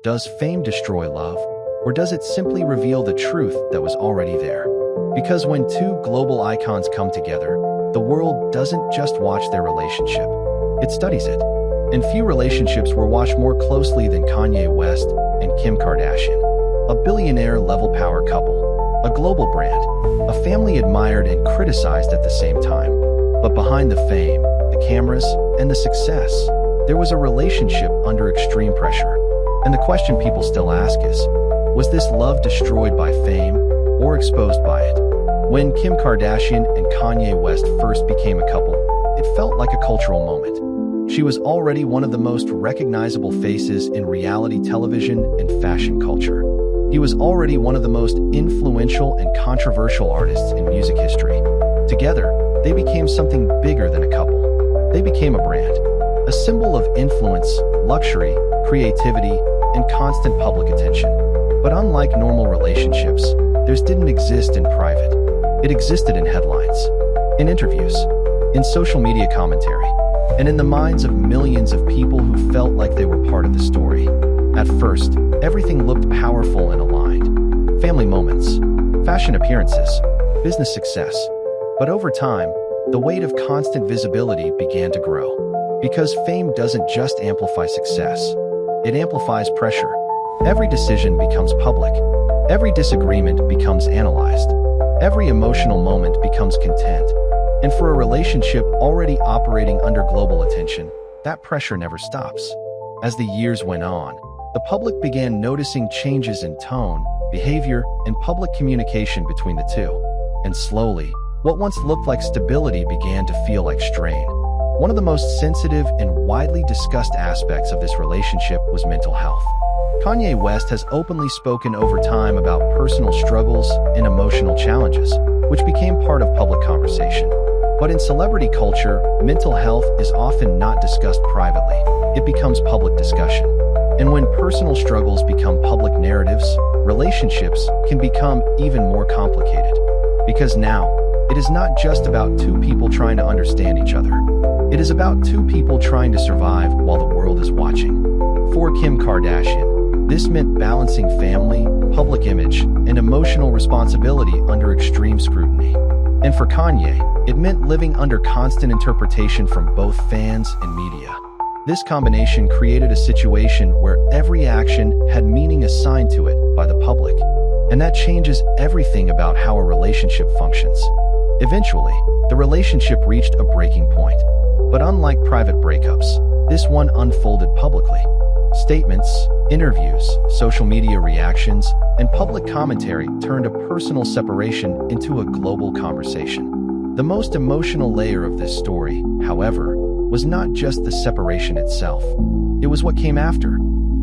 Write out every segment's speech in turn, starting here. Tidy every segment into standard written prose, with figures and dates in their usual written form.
Does fame destroy love, or does it simply reveal the truth that was already there? Because when two global icons come together, the world doesn't just watch their relationship, it studies it. And few relationships were watched more closely than Kanye West and Kim Kardashian. A billionaire-level power couple, a global brand, a family admired and criticized at the same time. But behind the fame, the cameras, and the success, there was a relationship under extreme pressure. And the question people still ask is, was this love destroyed by fame or exposed by it? When Kim Kardashian and Kanye West first became a couple, it felt like a cultural moment. She was already one of the most recognizable faces in reality television and fashion culture. He was already one of the most influential and controversial artists in music history. Together, they became something bigger than a couple. They became a brand, a symbol of influence, luxury, creativity, and constant public attention. But unlike normal relationships, theirs didn't exist in private. It existed in headlines, in interviews, in social media commentary, and in the minds of millions of people who felt like they were part of the story. At first, everything looked powerful and aligned. Family moments, fashion appearances, business success. But over time, the weight of constant visibility began to grow. Because fame doesn't just amplify success, it amplifies pressure. Every decision becomes public. Every disagreement becomes analyzed. Every emotional moment becomes content. And for a relationship already operating under global attention, that pressure never stops. As the years went on, the public began noticing changes in tone, behavior, and public communication between the two. And slowly, what once looked like stability began to feel like strain. One of the most sensitive and widely discussed aspects of this relationship was mental health. Kanye West has openly spoken over time about personal struggles and emotional challenges, which became part of public conversation. But in celebrity culture, mental health is often not discussed privately. It becomes public discussion. And when personal struggles become public narratives, relationships can become even more complicated. Because now, it is not just about two people trying to understand each other. It is about two people trying to survive while the world is watching. For Kim Kardashian, this meant balancing family, public image, and emotional responsibility under extreme scrutiny. And for Kanye, it meant living under constant interpretation from both fans and media. This combination created a situation where every action had meaning assigned to it by the public. And that changes everything about how a relationship functions. Eventually, the relationship reached a breaking point. But unlike private breakups, this one unfolded publicly. Statements, interviews, social media reactions, and public commentary turned a personal separation into a global conversation. The most emotional layer of this story, however, was not just the separation itself. It was what came after: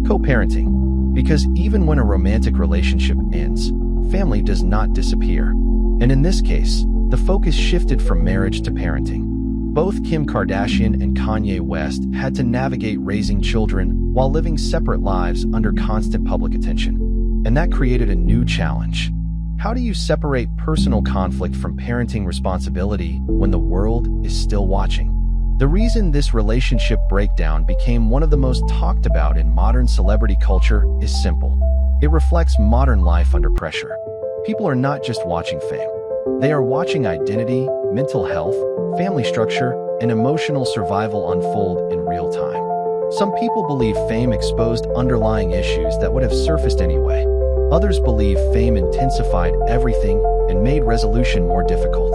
co-parenting. Because even when a romantic relationship ends, family does not disappear. And in this case, the focus shifted from marriage to parenting. Both Kim Kardashian and Kanye West had to navigate raising children while living separate lives under constant public attention. And that created a new challenge. How do you separate personal conflict from parenting responsibility when the world is still watching? The reason this relationship breakdown became one of the most talked about in modern celebrity culture is simple. It reflects modern life under pressure. People are not just watching fame. They are watching identity, mental health, family structure, and emotional survival unfold in real time. Some people believe fame exposed underlying issues that would have surfaced anyway. Others believe fame intensified everything and made resolution more difficult.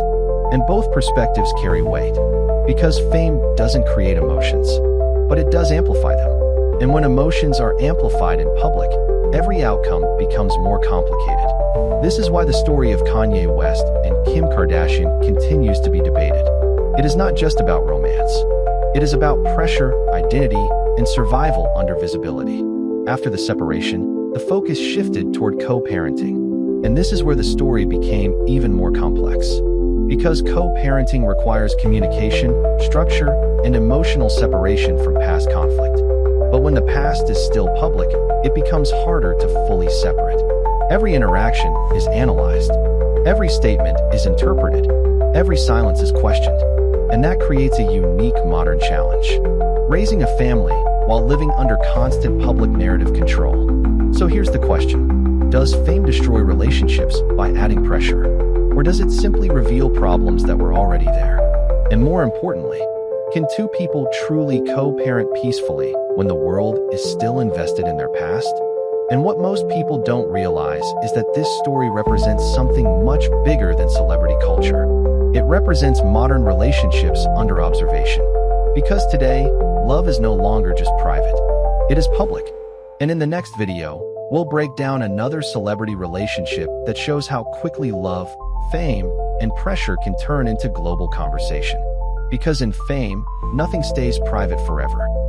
And both perspectives carry weight, because fame doesn't create emotions, but it does amplify them. And when emotions are amplified in public, every outcome becomes more complicated. This is why the story of Kanye West and Kim Kardashian continues to be debated. It is not just about romance. It is about pressure, identity, and survival under visibility. After the separation, the focus shifted toward co-parenting. And this is where the story became even more complex. Because co-parenting requires communication, structure, and emotional separation from past conflict. But when the past is still public, it becomes harder to fully separate. Every interaction is analyzed. Every statement is interpreted. Every silence is questioned. And that creates a unique modern challenge. Raising a family while living under constant public narrative control. So here's the question. Does fame destroy relationships by adding pressure? Or does it simply reveal problems that were already there? And more importantly, can two people truly co-parent peacefully when the world is still invested in their past? And what most people don't realize is that this story represents something much bigger than celebrity culture. It represents modern relationships under observation. Because today, love is no longer just private. It is public. And in the next video, we'll break down another celebrity relationship that shows how quickly love, fame, and pressure can turn into global conversation. Because in fame, nothing stays private forever.